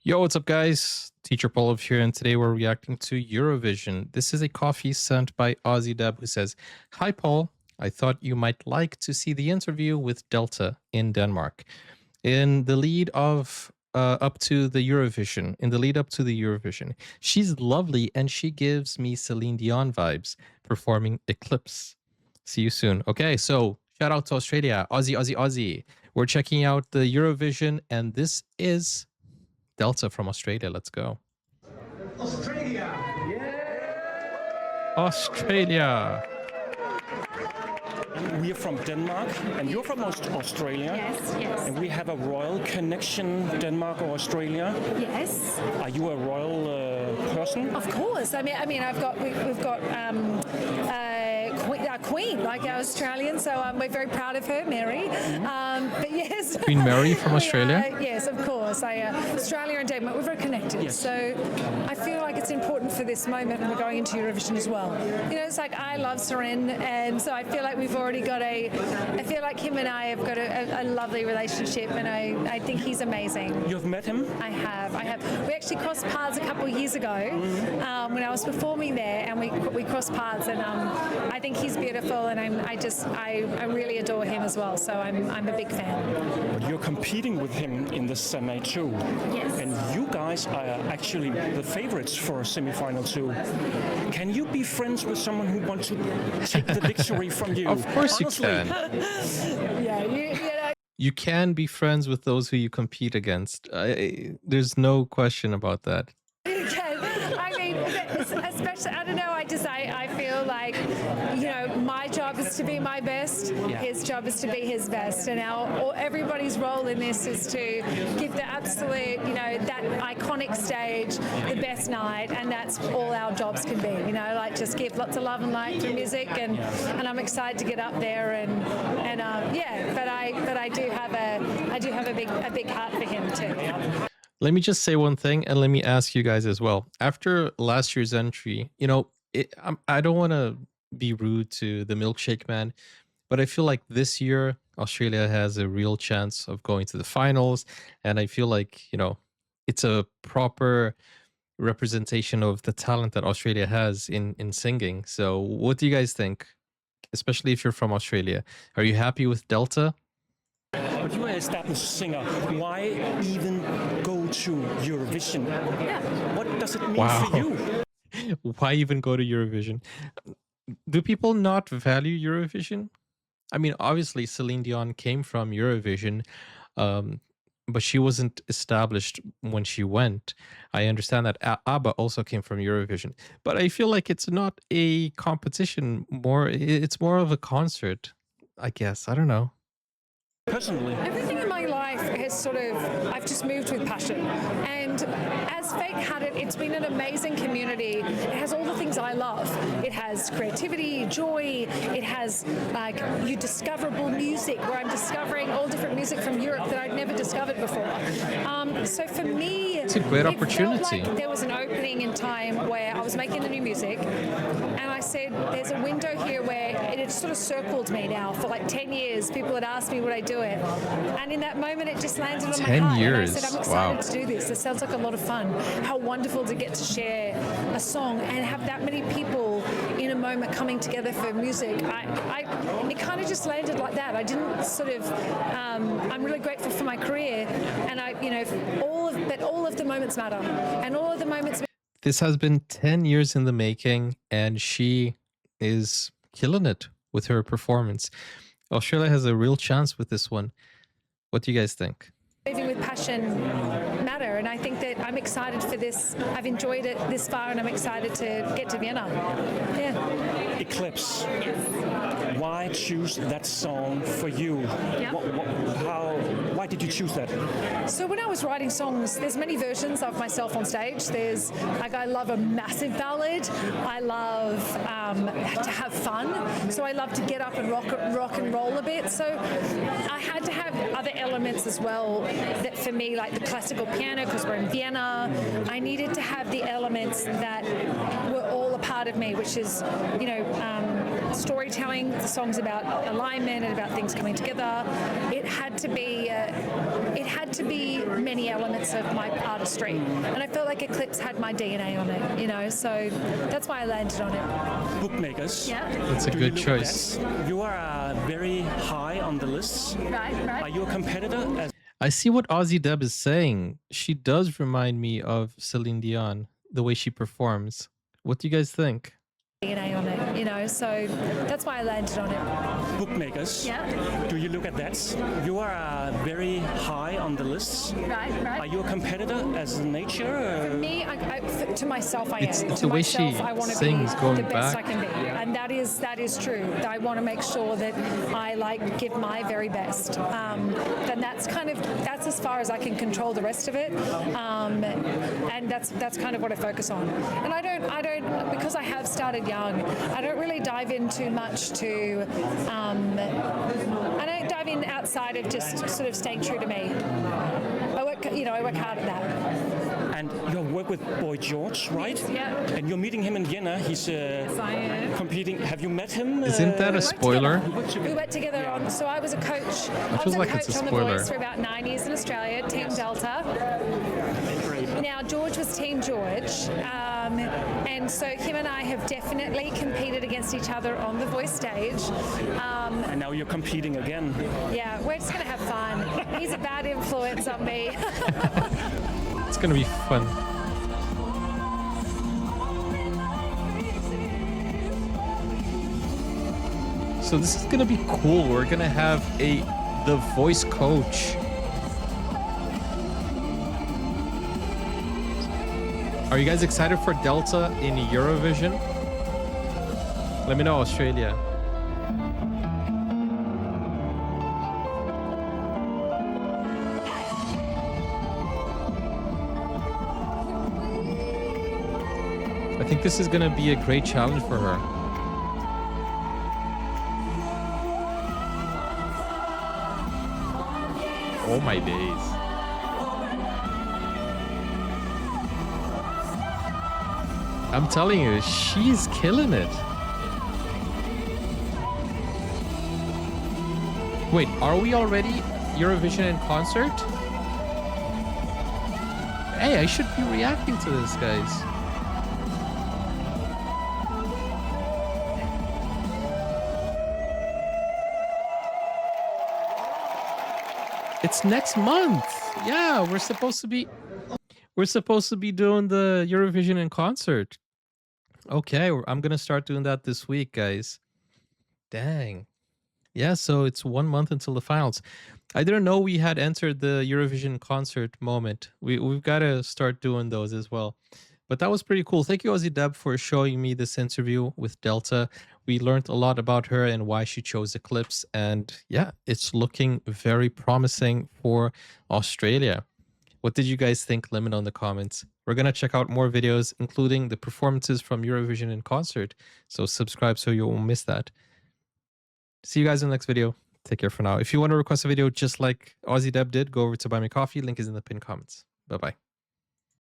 Yo, what's up, guys? Teacher Paul here, and today we're reacting to Eurovision. This is a coffee sent by Ozzy Deb who says, "Hi, Paul. I thought you might like to see the interview with Delta in Denmark. In the lead of up to the Eurovision, in the lead up to the Eurovision, she's lovely and she gives me Celine Dion vibes performing Eclipse. See you soon." Okay, so shout out to Australia, Aussie, Aussie, Aussie. We're checking out the Eurovision, and this is Delta from Australia. Let's go. Australia. Australia. We are from Denmark, and you're from Australia. Yes, yes. And we have a royal connection, Denmark or Australia. Yes, Are you a royal person? of course. We've got our queen, like our Australian, so we're very proud of her, Mary. But yes, Queen Mary from Australia? Yes, of course. Australia and Denmark, we're very connected. Yes. So I feel like it's important for this moment, and we're going into Eurovision as well. You know, it's like I love Seren, and so I feel like we've already got I feel like him and I have got a lovely relationship, and I think he's amazing. You've met him? I have. We actually crossed paths a couple of years ago when I was performing there, and we crossed paths, and I think he's beautiful, and I really adore him as well. So I'm a big fan. But you're competing with him in the semi too. Yes. And you guys are actually the favorites for semi-final too. Can you be friends with someone who wants to take the victory from you? Of course Honestly. you can. Yeah, you know. You can be friends with those who you compete against. There's no question about that. You can. I mean, especially, I don't know, I feel like, you know, my job is to be my best, his job is to be his best, and everybody's role in this is to give the absolute, you know, that iconic stage the best night, and that's all our jobs can be, you know, like just give lots of love and light through music, and I'm excited to get up there, and I do have a big heart for him too. Let me just say one thing, and let me ask you guys as well. After last year's entry, you know, I don't want to be rude to the milkshake man, but I feel like this year Australia has a real chance of going to the finals, and I feel like, you know, it's a proper representation of the talent that Australia has in singing. So what do you guys think? Especially if you're from Australia. Are you happy with Delta? But you are an established singer. Why even go to Eurovision? What does it mean for you? Why even go to Eurovision? Do people not value Eurovision? I mean, obviously Celine Dion came from Eurovision, but she wasn't established when she went. I understand that ABBA also came from Eurovision, but I feel like it's not a competition. It's more of a concert, I guess. I don't know. Personally. Everything in my life has I've just moved with passion. And as Fake had it, it's been an amazing community. It has all the things I love. It has creativity, joy, it has discoverable music, where I'm discovering all different music from Europe that I'd never discovered before. So for me, it's a great opportunity. Felt like there was an opening in time where I was making the new music, and I said, there's a window here where it had sort of circled me now for like 10 years. People had asked me would I do it, and in that moment it just landed on my 10 heart. years. And I said, I'm excited to do this. This sounds like a lot of fun. How wonderful to get to share a song and have that many people in a moment coming together for music. It kind of just landed like that. I didn't I'm really grateful for my career, and all of the moments matter, and all of the moments. This has been 10 years in the making, and she is killing it with her performance. Australia has a real chance with this one. What do you guys think? Living with passion matter, and I think that I'm excited for this. I've enjoyed it this far, and I'm excited to get to Vienna. Yeah. Eclipse. Why choose that song for you? Yeah. Why did you choose that? So when I was writing songs, there's many versions of myself on stage. There's I love a massive ballad. I love to have fun. So I love to get up and rock and roll a bit. So I had to have other elements as well that for me, like the classical piano, because we're in Vienna, I needed to have the elements that were all a part of me, which is, storytelling. The song's about alignment and about things coming together. It had to be many elements of my artistry, and I felt like Eclipse had my DNA on it, so that's why I landed on it. Bookmakers. Yeah. That's a good choice. You are very high on the lists. Right. Are you a competitor? I see what Aussie Deb is saying. She does remind me of Celine Dion, the way she performs. What do you guys think? DNA on it, so that's why I landed on it. Bookmakers. Yeah. Do you look at that? You are very high on the lists. Right. Are you a competitor as a nature? For me, to myself, I It's am. the To way myself, she I want to sings be going the best back. I can be, and that is true. I want to make sure that I give my very best. Then that's as far as I can control the rest of it, and that's kind of what I focus on. And I don't because I have started young. I don't really dive in too much to. I don't dive in outside of just sort of staying true to me. I work hard at that. And you work with Boy George, right? Yeah. And you're meeting him in Vienna. He's I am. competing. Have you met him? Isn't that a spoiler? We worked together on. So I was a coach. I feels was a like it's coach a on The spoiler. Voice for about 9 years in Australia, Team Delta. Now George was Team George, and so him and I have definitely competed against each other on the Voice stage. And now you're competing again. Yeah, we're just gonna have fun. He's a bad influence on me. It's going to be fun. So this is going to be cool. We're going to have the voice coach. Are you guys excited for Delta in Eurovision? Let me know, Australia. I think this is going to be a great challenge for her. Oh my days. I'm telling you, she's killing it. Wait, are we already Eurovision in concert? Hey, I should be reacting to this, guys. It's next month. Yeah, we're supposed to be doing the Eurovision in concert. Okay, I'm gonna start doing that this week, guys. Dang. Yeah, so it's 1 month until the finals. I didn't know we had entered the Eurovision concert moment. We've got to start doing those as well. But that was pretty cool. Thank you, Aussie Deb, for showing me this interview with Delta. We learned a lot about her and why she chose Eclipse. And yeah, it's looking very promising for Australia. What did you guys think? Let me know in the comments. We're going to check out more videos, including the performances from Eurovision in concert. So subscribe so you won't miss that. See you guys in the next video. Take care for now. If you want to request a video just like Aussie Deb did, go over to Buy Me Coffee. Link is in the pinned comments. Bye-bye.